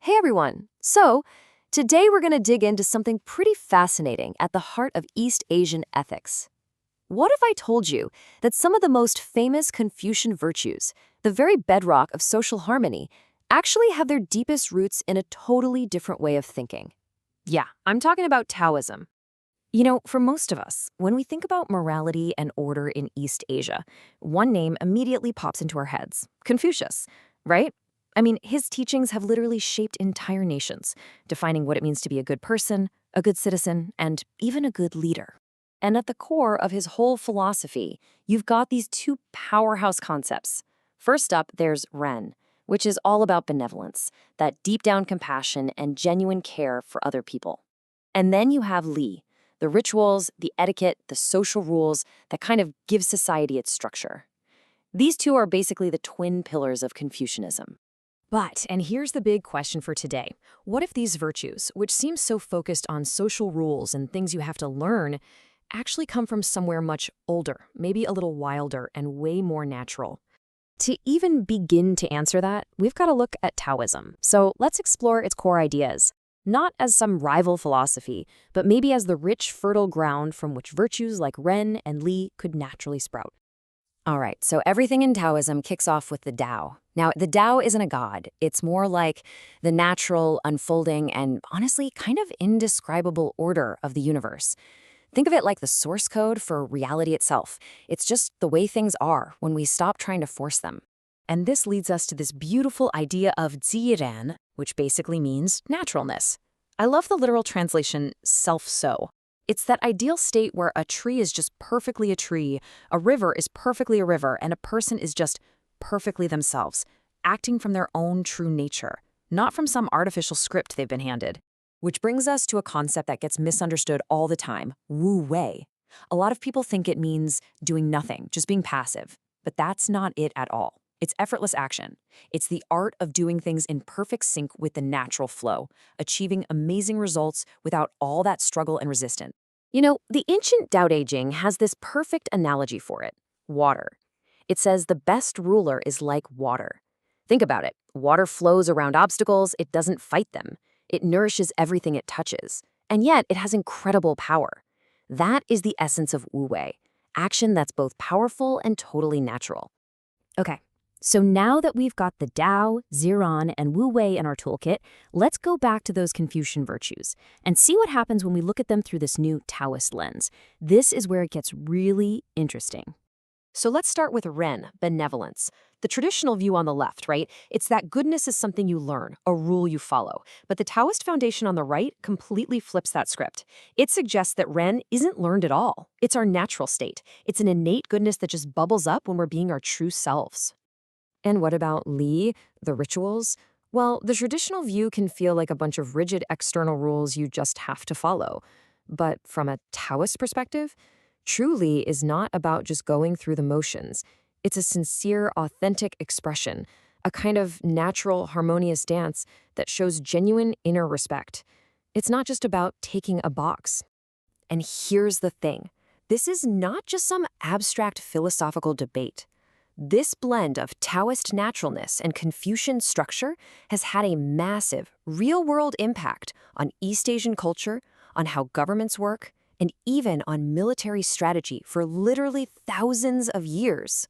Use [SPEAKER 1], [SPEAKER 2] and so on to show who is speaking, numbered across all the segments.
[SPEAKER 1] Hey everyone! Today we're going to dig into something pretty fascinating at the heart of East Asian ethics. What if I told you that some of the most famous Confucian virtues, the very bedrock of social harmony, actually have their deepest roots in a totally different way of thinking? Yeah, I'm talking about Taoism. For most of us, when we think about morality and order in East Asia, one name immediately pops into our heads: Confucius, right? I mean, his teachings have literally shaped entire nations, defining what it means to be a good person, a good citizen, and even a good leader. And at the core of his whole philosophy, you've got these two powerhouse concepts. First up, there's Ren, which is all about benevolence, that deep down compassion and genuine care for other people. And then you have Li, the rituals, the etiquette, the social rules that kind of give society its structure. These two are basically the twin pillars of Confucianism.
[SPEAKER 2] And here's the big question for today. What if these virtues, which seem so focused on social rules and things you have to learn, actually come from somewhere much older, maybe a little wilder and way more natural? To even begin to answer that, we've got to look at Taoism. So let's explore its core ideas, not as some rival philosophy, but maybe as the rich, fertile ground from which virtues like Ren and Li could naturally sprout.
[SPEAKER 1] All right, so everything in Taoism kicks off with the Tao. Now, the Tao isn't a god. It's more like the natural, unfolding, and honestly, kind of indescribable order of the universe. Think of it like the source code for reality itself. It's just the way things are when we stop trying to force them.
[SPEAKER 2] And this leads us to this beautiful idea of ziran, which basically means naturalness. I love the literal translation, self-so. It's that ideal state where a tree is just perfectly a tree, a river is perfectly a river, and a person is just perfectly themselves, acting from their own true nature, not from some artificial script they've been handed.
[SPEAKER 1] Which brings us to a concept that gets misunderstood all the time: Wu Wei. A lot of people think it means doing nothing, just being passive. But that's not it at all. It's effortless action. It's the art of doing things in perfect sync with the natural flow, achieving amazing results without all that struggle and resistance. The ancient Tao Te Ching has this perfect analogy for it: water. It says the best ruler is like water. Think about it. Water flows around obstacles, it doesn't fight them. It nourishes everything it touches. And yet, it has incredible power. That is the essence of Wu Wei, action that's both powerful and totally natural.
[SPEAKER 2] Okay, so now that we've got the Tao, Ziran, and Wu Wei in our toolkit, let's go back to those Confucian virtues and see what happens when we look at them through this new Taoist lens. This is where it gets really interesting.
[SPEAKER 1] So let's start with Ren, benevolence. The traditional view on the left, right? It's that goodness is something you learn, a rule you follow. But the Taoist foundation on the right completely flips that script. It suggests that Ren isn't learned at all. It's our natural state. It's an innate goodness that just bubbles up when we're being our true selves. And what about Li, the rituals? Well, the traditional view can feel like a bunch of rigid external rules you just have to follow. But from a Taoist perspective, truly is not about just going through the motions. It's a sincere, authentic expression, a kind of natural, harmonious dance that shows genuine inner respect. It's not just about taking a box. And here's the thing. This is not just some abstract philosophical debate. This blend of Taoist naturalness and Confucian structure has had a massive, real-world impact on East Asian culture, on how governments work, and even on military strategy for literally thousands of years.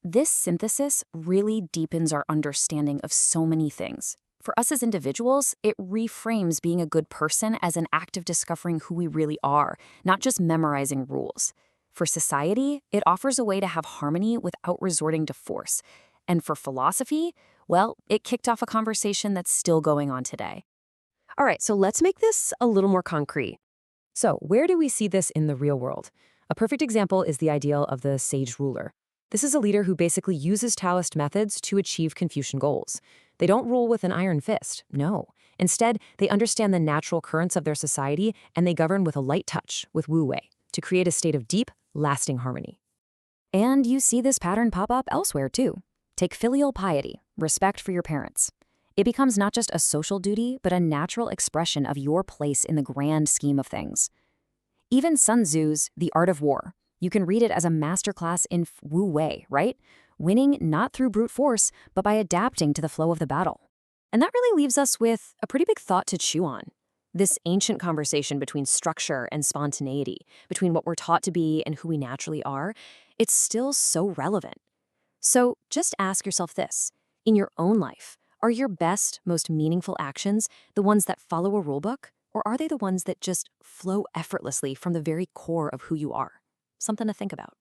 [SPEAKER 1] This synthesis really deepens our understanding of so many things. For us as individuals, it reframes being a good person as an act of discovering who we really are, not just memorizing rules. For society, it offers a way to have harmony without resorting to force. And for philosophy, well, it kicked off a conversation that's still going on today. All right, so let's make this a little more concrete. So, where do we see this in the real world? A perfect example is the ideal of the sage ruler. This is a leader who basically uses Taoist methods to achieve Confucian goals. They don't rule with an iron fist, no. Instead, they understand the natural currents of their society and they govern with a light touch, with Wu Wei, to create a state of deep, lasting harmony. And you see this pattern pop up elsewhere too. Take filial piety, respect for your parents. It becomes not just a social duty, but a natural expression of your place in the grand scheme of things. Even Sun Tzu's The Art of War, you can read it as a masterclass in Wu Wei, right? Winning not through brute force, but by adapting to the flow of the battle. And that really leaves us with a pretty big thought to chew on. This ancient conversation between structure and spontaneity, between what we're taught to be and who we naturally are, it's still so relevant. So just ask yourself this. In your own life, are your best, most meaningful actions the ones that follow a rulebook, or are they the ones that just flow effortlessly from the very core of who you are? Something to think about.